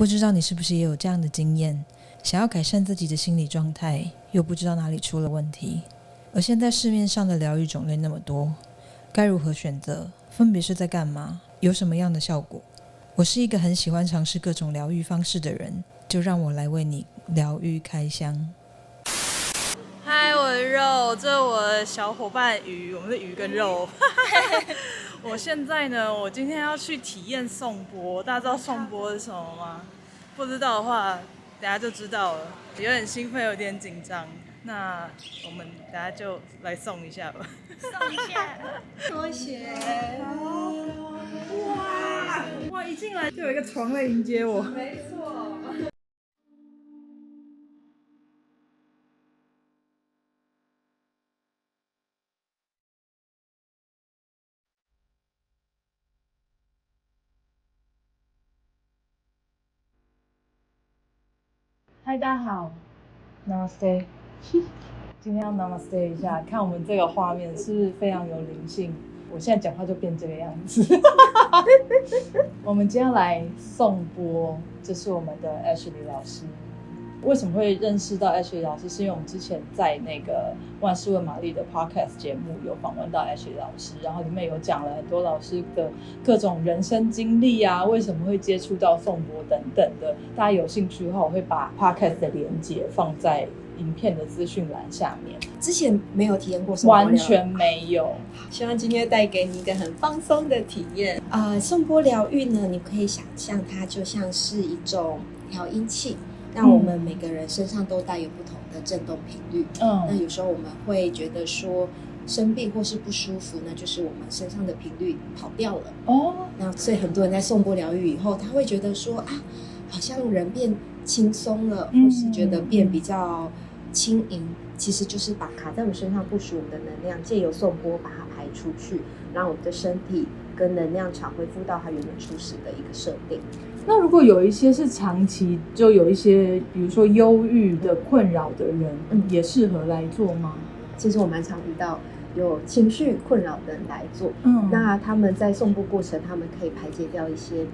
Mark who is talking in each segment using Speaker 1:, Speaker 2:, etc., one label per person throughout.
Speaker 1: 不知道你是不是也有这样的经验，想要改善自己的心理状态，又不知道哪里出了问题。而现在市面上的疗愈种类那么多，该如何选择？分别是在干嘛？有什么样的效果？我是一个很喜欢尝试各种疗愈方式的人，就让我来为你疗愈开箱。
Speaker 2: 嗨，我的肉，这是我的小伙伴鱼，我们是鱼跟肉。我现在呢，我今天要去体验颂钵，大家知道颂钵是什么吗？不知道的话，等下就知道了。有点兴奋，有点紧张。那我们等下就来送一下吧。
Speaker 3: 送一下，拖鞋。
Speaker 2: 哇！一进来就有一个床来迎接我。
Speaker 3: 没错。
Speaker 2: 嗨，大家好 ，Namaste。今天要 Namaste 一下，看我们这个画面是不是非常有灵性？我现在讲话就变这个样子。我们今天要来颂钵，这是我们的 Ashley 老师。为什么会认识到 Ashley 老师？是因为我们之前在那个万事问玛丽的 Podcast 节目有访问到 Ashley 老师，然后里面有讲了很多老师的各种人生经历啊，为什么会接触到颂钵等等的。大家有兴趣的话，我会把 Podcast 的连结放在影片的资讯栏下面。
Speaker 3: 之前没有体验过颂钵疗愈，
Speaker 2: 完全没有。
Speaker 3: 希望今天带给你一个很放松的体验。颂钵疗愈呢，你可以想象它就像是一种调音器，那我们每个人身上都带有不同的振动频率。那有时候我们会觉得说生病或是不舒服呢，就是我们身上的频率跑掉了。那所以很多人在颂钵疗愈以后，他会觉得说好像人变轻松了，或是觉得变比较轻盈，其实就是把卡在我们身上不属我们的能量，借由颂钵把它排出去，让我们的身体跟能量场恢复到它原本初始的一个设定。
Speaker 2: 那如果有一些是长期就有一些比如说忧郁的困扰的人，也适合来做吗？
Speaker 3: 其实我蛮常遇到有情绪困扰的人来做，那他们在颂钵过程，他们可以排解掉一些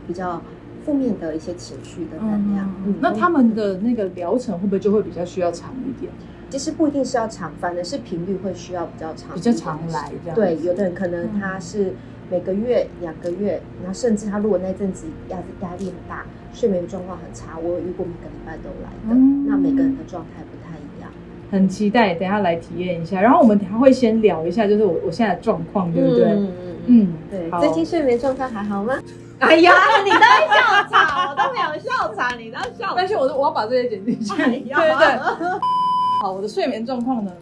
Speaker 3: 比较负面的一些情绪的能量。
Speaker 2: 那他们的那个疗程会不会就会比较需要长一点？
Speaker 3: 其实不一定是要长，反而是频率会需要比较长，
Speaker 2: 比较常来这样。
Speaker 3: 对，有的人可能他是每个月、2个月，然后甚至他如果那阵子压力很大，睡眠状况很差，我有遇过每个礼拜都来的。那每个人的状态不太一样。
Speaker 2: 很期待等一下来体验一下，然后我们等一下会先聊一下，就是我现在的状况，对不对？
Speaker 3: 对。最近睡眠状况还好吗？哎呀，你都在笑场，我都没有笑场，你都笑场。
Speaker 2: 但是我要把这些剪进去。对。好，我的睡眠状况呢，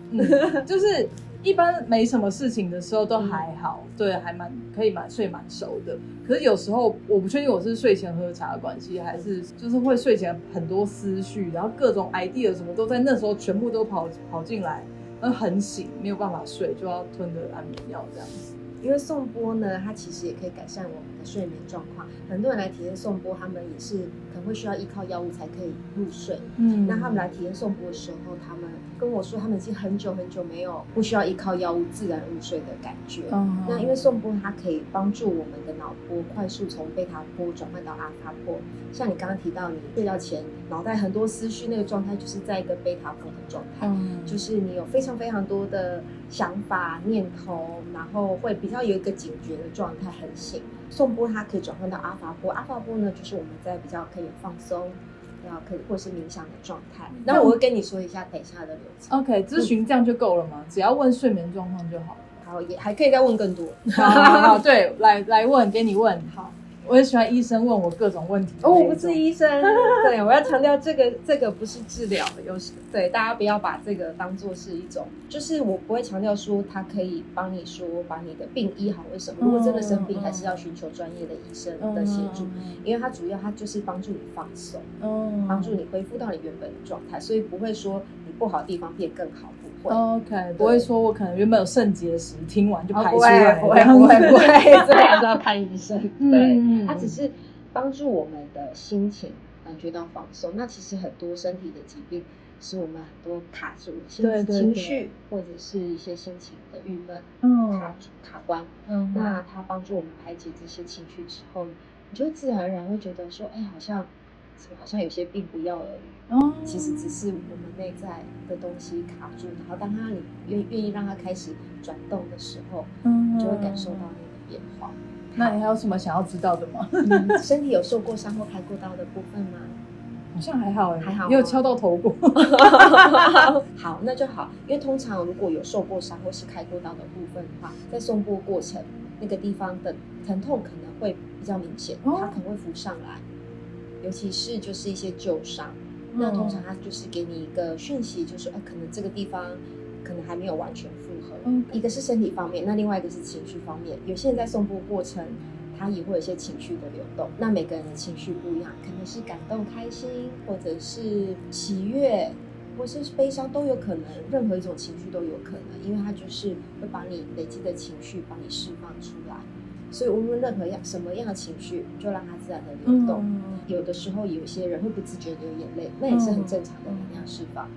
Speaker 2: 就是一般没什么事情的时候都还好，对，还可以睡蛮熟的。可是有时候我不确定我是睡前喝茶的关系，还是就是会睡前很多思绪，然后各种 idea 什么都在那时候全部都跑进来，然后很醒，没有办法睡，就要吞个安眠药这样子。
Speaker 3: 因为颂钵呢，它其实也可以改善我们的睡眠状况。很多人来体验颂钵，他们也是可能会需要依靠药物才可以入睡。那他们来体验颂钵的时候，他们跟我说，他们已经很久没有不需要依靠药物自然入睡的感觉。那因为颂钵它可以帮助我们的脑波快速从贝塔波转换到阿法波。像你刚刚提到，你睡觉前脑袋很多思绪，那个状态就是在一个贝塔波的状态，就是你有非常非常多的想法念头，然后会比较有一个警觉的状态，很醒。颂钵它可以转换到阿法波，阿法波呢就是我们在比较可以放松，可以或是冥想的状态。那我会跟你说一下等一下的流程。
Speaker 2: OK， 咨询这样就够了吗？只要问睡眠状况就好了。
Speaker 3: 好，也还可以再问更多。
Speaker 2: 好，对，来问，给你问。好。我很喜欢医生问我各种问题。
Speaker 3: 我不是医生。对，我要强调这个不是治疗，对大家不要把这个当作是一种，就是我不会强调说他可以帮你说把你的病医好，为什么？如果真的生病，还是要寻求专业的医生的协助，因为他主要他就是帮助你放松，帮助你恢复到你原本的状态，所以不会说你不好的地方变更好。
Speaker 2: OK， 不会说我可能原本有肾结石，听完就排出来，
Speaker 3: 不会，这样就要看医生。对，它只是帮助我们的心情感觉到放松。那其实很多身体的疾病是我们很多卡住情绪或者是一些心情的郁闷，卡关。那它帮助我们排解这些情绪之后，你就会自然而然会觉得说，好像好像有些并不要而已。
Speaker 2: 哦，
Speaker 3: 其实只是我们内在的东西卡住，然后当你愿意让它开始转动的时候，你就会感受到那个变化。
Speaker 2: 那你还有什么想要知道的吗？
Speaker 3: 身体有受过伤或开过刀的部分吗？
Speaker 2: 好像还好
Speaker 3: 还好，
Speaker 2: 也有敲到头过。
Speaker 3: 好，那就好。因为通常如果有受过伤或是开过刀的部分的话，在送钵过程那个地方的疼痛可能会比较明显，它可能会浮上来，尤其是就是一些旧伤。那通常它就是给你一个讯息，就是可能这个地方可能还没有完全复合。一个是身体方面，那另外一个是情绪方面。有些人在送钵过程，他也会有一些情绪的流动。那每个人的情绪不一样，可能是感动、开心，或者是喜悦，或是悲伤都有可能，任何一种情绪都有可能，因为它就是会把你累积的情绪帮你释放出来。所以无论任何什么样的情绪，就让它自然的流动。有的时候有些人会不自觉流眼泪，那也是很正常的能量释放。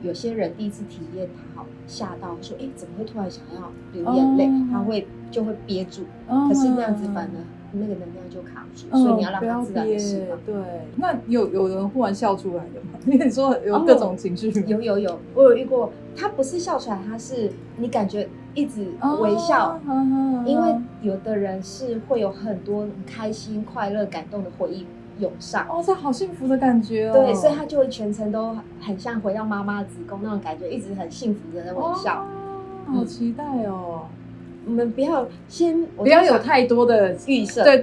Speaker 3: 有些人第一次体验，他好吓到，说怎么会突然想要流眼泪？他就会憋住，可是那样子反而那个能量就卡住，所以你要让它自然的释放。
Speaker 2: 对，那有人忽然笑出来的吗？你说有各种情绪吗？
Speaker 3: 有，我有遇过，他不是笑出来，他是你感觉一直微笑，因为有的人是会有很多开心、快乐、感动的回忆涌上。
Speaker 2: 这好幸福的感觉哦。
Speaker 3: 对，所以他就会全程都很像回到妈妈的子宫那种感觉，一直很幸福的在微笑。
Speaker 2: 好期待哦。
Speaker 3: 我们不要
Speaker 2: 有太多的
Speaker 3: 预设。
Speaker 2: 对，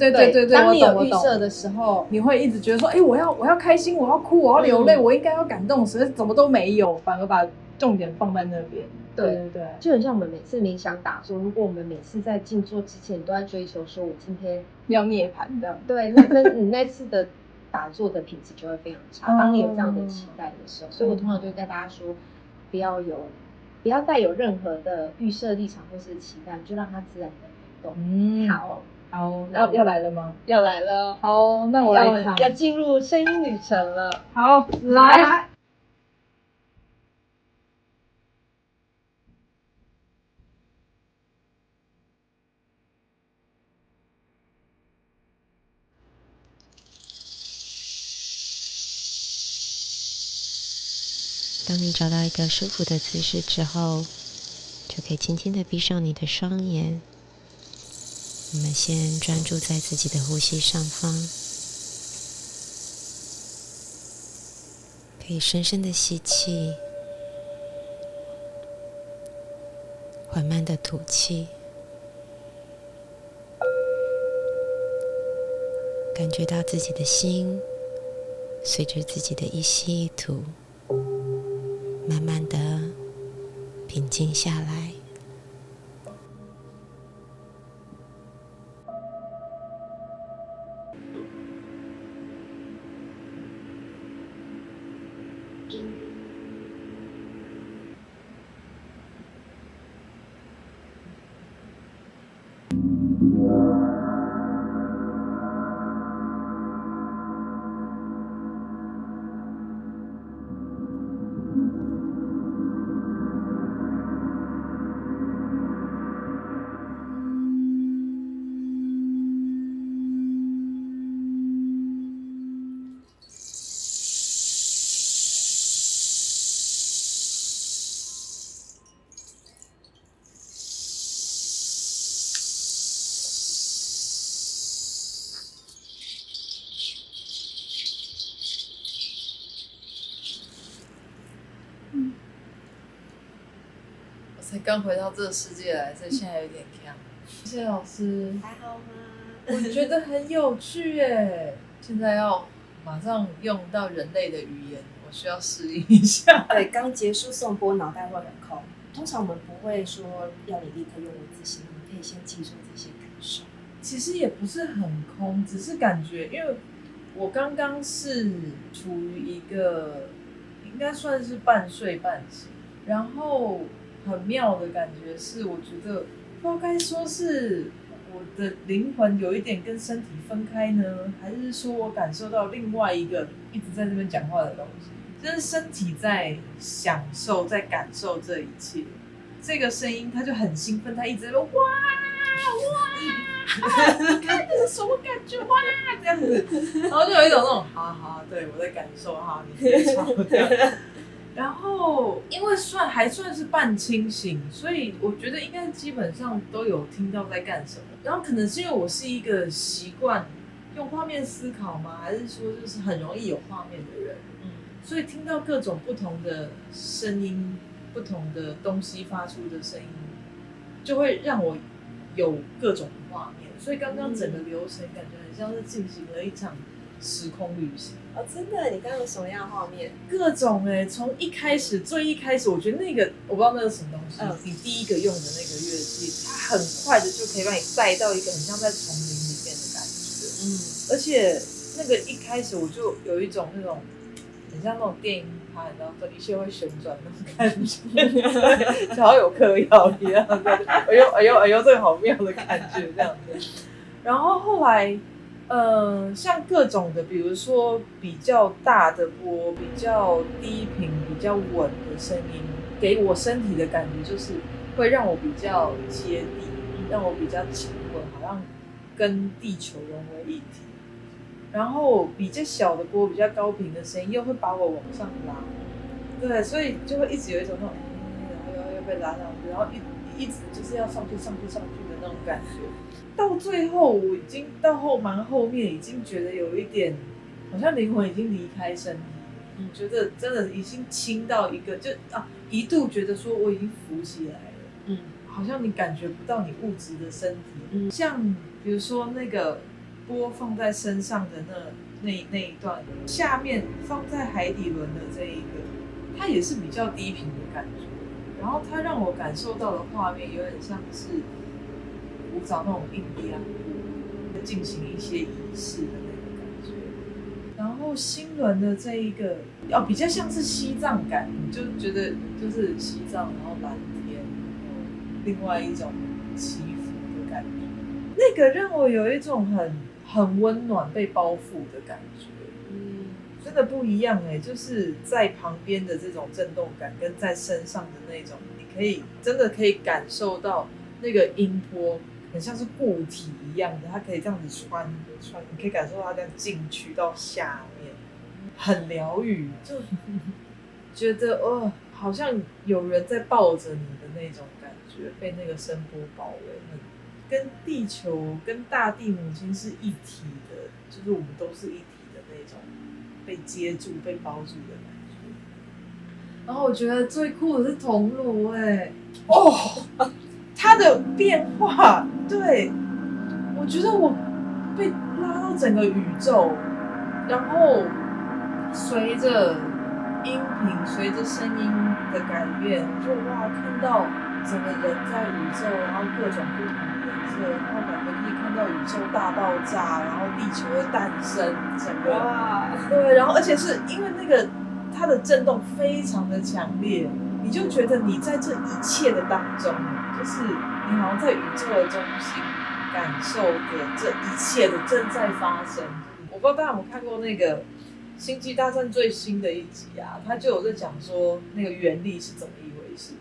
Speaker 3: 当你有预设的时候，
Speaker 2: 你会一直觉得说，我要开心，我要哭，我要流泪，我应该要感动，实怎么都没有，反而把重点放在那边。对，
Speaker 3: 就很像我们每次冥想打坐，如果我们每次在静坐之前都在追求说我今天
Speaker 2: 要涅槃这样，
Speaker 3: 对，那你那次的打坐的品质就会非常差。当你有这样的期待的时候，所以我通常就跟大家说，不要带有任何的预设立场或是期待，就让它自然的流动。好，
Speaker 2: 要来了吗？
Speaker 3: 要来了。
Speaker 2: 好，那我来唱。
Speaker 3: 要进入声音旅程了。
Speaker 2: 好，来。
Speaker 4: 当你找到一个舒服的姿势之后，就可以轻轻地闭上你的双眼。我们先专注在自己的呼吸上方，可以深深的吸气，缓慢的吐气，感觉到自己的心随着自己的一吸一吐慢慢的平静下来。
Speaker 2: 才刚回到这个世界来，所以现在有点呛。谢谢老师，
Speaker 3: 还好吗？
Speaker 2: 我觉得很有趣耶。现在要马上用到人类的语言，我需要适应一下。
Speaker 3: 对，刚结束颂钵，脑袋会很空。通常我们不会说要你立刻用文字形容，你可以先记住这些感受。
Speaker 2: 其实也不是很空，只是感觉，因为我刚刚是处于一个应该算是半睡半醒，然后很妙的感觉是，我觉得不知道该说是我的灵魂有一点跟身体分开呢，还是说我感受到另外一个一直在这边讲话的东西，就是身体在享受、在感受这一切。这个声音它就很兴奋，它一直在哇哇。看这是什么感觉哇？这样子，然后就有一种那种好，对我在感受哈，你别吵这样。然后因为还算是半清醒，所以我觉得应该基本上都有听到在干什么。然后可能是因为我是一个习惯用画面思考吗？还是说就是很容易有画面的人？所以听到各种不同的声音、不同的东西发出的声音，就会让我有各种画面。所以刚刚整个流程感觉很像是进行了一场时空旅行。
Speaker 3: 哦，真的？你刚刚有什么样的画面？
Speaker 2: 各种从最一开始，我觉得那个我不知道那是什么东西，你第一个用的那个乐器，它很快的就可以把你带到一个很像在丛林里面的感觉。而且那个一开始我就有一种那种很像那种电影拍，然后一切会旋转那种感觉，就好像有嗑药一样的，哎呦，这个好妙的感觉这样子。然后后来。像各种的，比如说比较大的波、比较低频、比较稳的声音，给我身体的感觉就是会让我比较接地，让我比较沉稳，好像跟地球融为一体。然后比较小的波、比较高频的声音又会把我往上拉，对，所以就会一直有一种那种，然后要被拉上去，然后一直就是要上去的那种感觉。到最后，我已经到蛮后面，已经觉得有一点，好像灵魂已经离开身体，觉得真的已经轻到一个，一度觉得说我已经浮起来了，好像你感觉不到你物质的身体，像比如说那个波放在身上的那一段，下面放在海底轮的这一个，它也是比较低频的感觉，然后它让我感受到的画面有点像是。古早那种印第安进行一些仪式的那个感觉，然后心轮的这一个比较像是西藏感，你就觉得就是西藏，然后蓝天，另外一种起伏的感觉，那个让我有一种很温暖被包覆的感觉，真的不一样就是在旁边的这种震动感跟在身上的那种，你真的可以感受到那个音波。很像是固体一样的，它可以这样子穿，你可以感受到它这样进去到下面，很疗愈，就觉得好像有人在抱着你的那种感觉，被那个声波包围，跟地球、跟大地母亲是一体的，就是我们都是一体的那种被接住、被包住的感觉。然后我觉得最酷的是铜锣，它的变化，对，我觉得我被拉到整个宇宙，然后随着音频、随着声音的改变，就看到整个人在宇宙，然后各种不同的颜色，然后感觉可以看到宇宙大爆炸，然后地球的诞生，整个对，然后而且是因为那个它的震动非常的强烈，你就觉得你在这一切的当中。就是你好像在宇宙的中心感受的这一切的正在发生。我不知道大家有没有看过那个《星际大战》最新的一集啊，他就有在讲说那个原理是怎么一回事。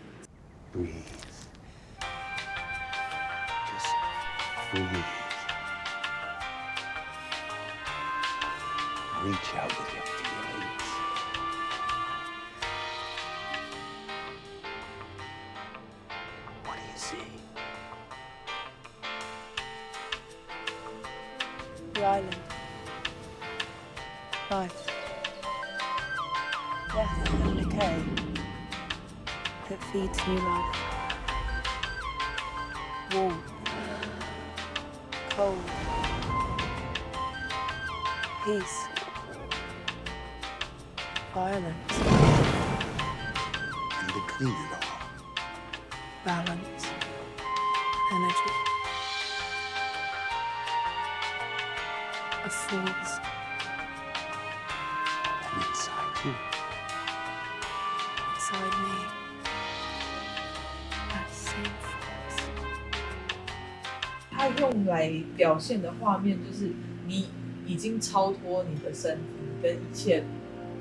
Speaker 5: Breathe. Just breathe. Reach out with your feelings. What do you see?
Speaker 6: The island. Life. Death and decay that feeds new life. Warm. Cold. Peace. Violence.
Speaker 5: And between it all,
Speaker 6: Balance. Energy. A force.
Speaker 5: and inside you,
Speaker 6: Inside me. That same force.
Speaker 2: 它用来表现的画面就是你已经超脱你的身体，跟一切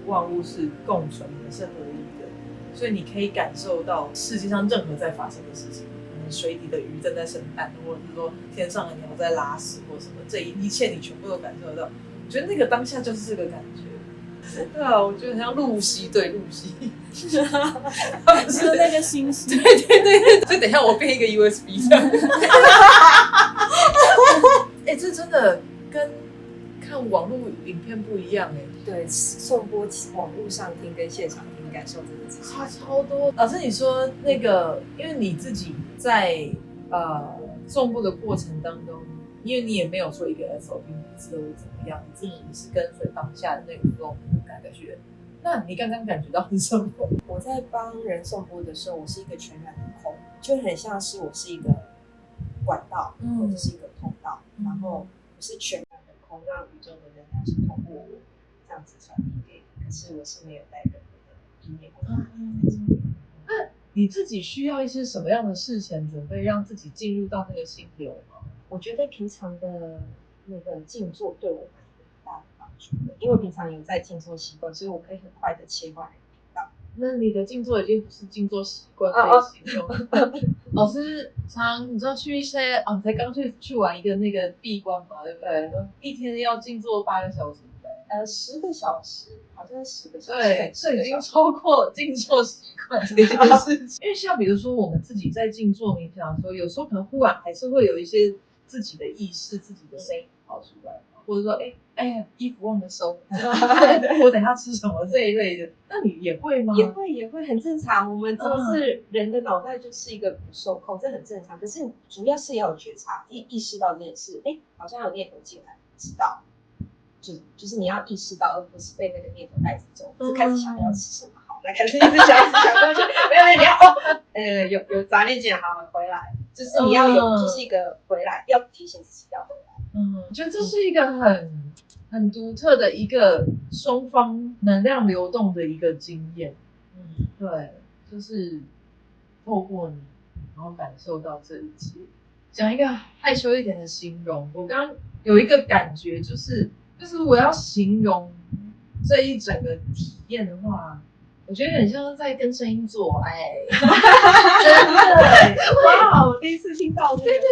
Speaker 2: 万物是共存的，是合一的，所以你可以感受到世界上任何在发生的事情，可水底的鱼正在生蛋，或者是说天上的鸟在拉屎或什么，这一切你全部都感受得到。我觉得那个当下就是这个感觉。对啊，我觉得很像露西，对露西，
Speaker 6: 是那个星星。
Speaker 2: 对，所以等一下我变一个 USB 这样。这真的跟看网络影片不一样
Speaker 3: 对，颂钵网络上听跟现场听感受真的是
Speaker 2: 差超多。老师，你说那个，因为你自己在颂钵的过程当中，因为你也没有说一个 SOP， 你知道会怎么样，你自己是跟随当下的那个 flow 的感觉。那你刚刚感觉到是什么？
Speaker 3: 我在帮人颂钵的时候，我是一个全然的空，就很像是我是一个管道，或者是一个通道，然后我是全然的空，让宇宙的能量是通过我这样子传递给你。可是我是没有带任何的意念或者
Speaker 2: 那你自己需要一些什么样的事前准备，让自己进入到那个心流吗？
Speaker 3: 我觉得平常的那个静坐对我蛮有很大的帮助的，因为我平常有在静坐习惯，所以我可以很快的切换频道。
Speaker 2: 那你的静坐已经不是静坐习惯可以形容。老师你知道去一些才刚去玩一个那个闭关嘛，对不对？一天要静坐8个小时。
Speaker 3: 10个小时，好像是10个小时。
Speaker 2: 对，这已经超过静坐习惯这件事情。因为像比如说我们自己在静坐冥想的时候，有时候可能忽然还是会有一些自己的意识、自己的声音跑出来，或者说哎呀衣服忘了收，我等一下吃什么这一类的。那你也会吗？
Speaker 3: 也会很正常。我们就是人的脑袋就是一个不受控，这很正常。可是主要是要有觉察，意识到这件事。好像有念头进来，知道。就是你要意识到，而不是被那个念头带走，就开始想要吃什么好，来开始一直想过去，没有你要有杂念进来，好回来，就是你要有，就是一个回来，要提醒自己要回来。
Speaker 2: 我觉得这是一个很独特的一个双方能量流动的一个经验。对，就是透过你，然后感受到这一切。讲一个害羞一点的形容，我刚刚有一个感觉，就是我要形容这一整个体验的话，我觉得很像是在跟声音做爱，真的，
Speaker 3: 哇，我第一次听到。
Speaker 2: 对，因为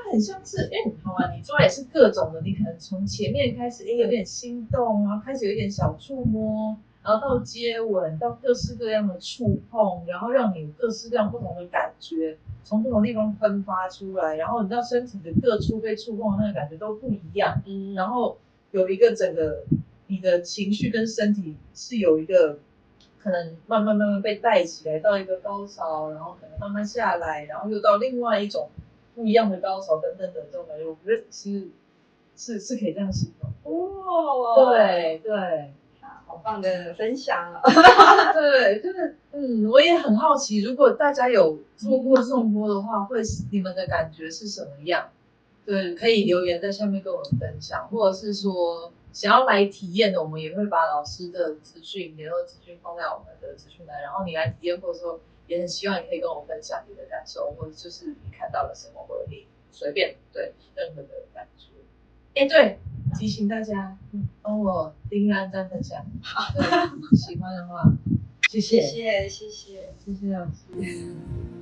Speaker 2: 它很像是，好啊，你做爱也是各种的，你可能从前面开始，有点心动，然后开始有一点小触摸，然后到接吻，到各式各样的触碰，然后让你有各式各样不同的感觉。从不同地方喷发出来，然后你知道身体的各处被触碰的那个感觉都不一样，然后有一个整个你的情绪跟身体是有一个可能慢慢被带起来到一个高潮，然后可能慢慢下来，然后又到另外一种不一样的高潮等等这种感觉，我觉得是可以这样形容。对。
Speaker 3: 好棒的分享啊！
Speaker 2: 对，就是我也很好奇，如果大家有做过颂钵的话，你们的感觉是什么样？对，可以留言在下面跟我们分享，或者是说想要来体验的，我们也会把老师的联络资讯放在我们的资讯栏，然后你来体验，或者说也很希望你可以跟我分享你的感受，或者就是你看到了什么，或者你随便对任何的感觉。对，提醒大家帮我订阅、按赞、分享。喜欢的话，谢谢老师。